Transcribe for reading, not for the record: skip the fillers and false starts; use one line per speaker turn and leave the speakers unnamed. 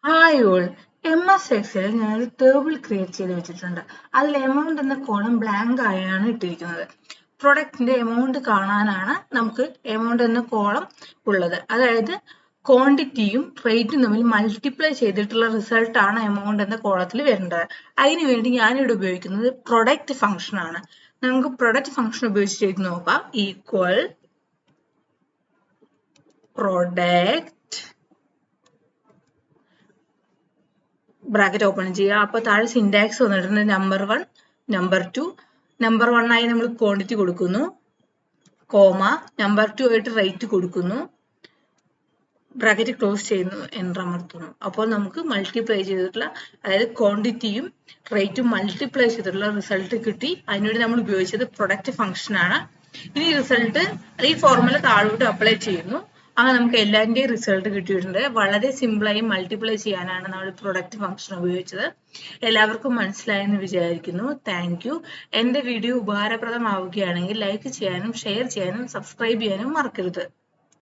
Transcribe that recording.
Hi all, MS Excel ഞാനൊരു table create ചെയ്ത് വെച്ചിട്ടുണ്ട്. അതിൽ എമൗണ്ട് എന്ന കോളം ബ്ലാങ്ക് ആയാണ് ഇട്ടിരിക്കുന്നത്. പ്രൊഡക്റ്റിന്റെ എമൗണ്ട് കാണാനാണ് നമുക്ക് എമൗണ്ട് എന്ന കോളം ഉള്ളത്. അതായത് ക്വാണ്ടിറ്റിയും റേറ്റും തമ്മിൽ മൾട്ടിപ്ലൈ ചെയ്തിട്ടുള്ള റിസൾട്ട് ആണ് എമൗണ്ട് എന്ന കോളത്തിൽ വരേണ്ടത്. അതിനുവേണ്ടി ഞാനിവിടെ ഉപയോഗിക്കുന്നത് പ്രൊഡക്റ്റ് ഫംഗ്ഷൻ ആണ്. നമുക്ക് പ്രൊഡക്റ്റ് ഫംഗ്ഷൻ ഉപയോഗിച്ച് ചെയ്ത് നോക്കാം. ഈക്വൽ പ്രൊഡക്റ്റ് ബ്രാക്കറ്റ് ഓപ്പൺ ചെയ്യുക. അപ്പോൾ താഴെ സിൻടാക്സ് വന്നിട്ടുണ്ട് നമ്പർ 1, നമ്പർ 2. നമ്പർ 1 ആയി നമ്മൾ ക്വാണ്ടിറ്റി കൊടുക്കുന്നു, കോമ നമ്പർ 2 ആയിട്ട് റേറ്റ് കൊടുക്കുന്നു, ബ്രാക്കറ്റ് ക്ലോസ് ചെയ്യുന്നു, എൻ്റർ അമർത്തുന്നു. അപ്പോൾ നമുക്ക് മൾട്ടിപ്ലൈ ചെയ്തിട്ടുള്ള, അതായത് ക്വാണ്ടിറ്റിയും റേറ്റും മൾട്ടിപ്ലൈ ചെയ്തിട്ടുള്ള റിസൾട്ട് കിട്ടി. അതിനുവേണ്ടി നമ്മൾ ഉപയോഗിച്ചത് പ്രൊഡക്റ്റ് ഫംഗ്ഷൻ ആണ്. ഈ റിസൾട്ട് ഈ ഫോർമുല താഴോട്ട് അപ്ലൈ ചെയ്യുന്നു. അങ്ങനെ നമുക്ക് എല്ലാവരുടെയും റിസൾട്ട് കിട്ടിയിട്ടുണ്ട്. വളരെ സിമ്പിളായി മൾട്ടിപ്ലൈ ചെയ്യാനാണ് നമ്മൾ പ്രൊഡക്റ്റ് ഫംഗ്ഷൻ ഉപയോഗിച്ചത്. എല്ലാവർക്കും മനസ്സിലായെന്ന് വിചാരിക്കുന്നു. Thank you. എൻ്റെ വീഡിയോ ഉപകാരപ്രദമാവുകയാണെങ്കിൽ ലൈക്ക് ചെയ്യാനും ഷെയർ ചെയ്യാനും സബ്സ്ക്രൈബ് ചെയ്യാനും മറക്കരുത്.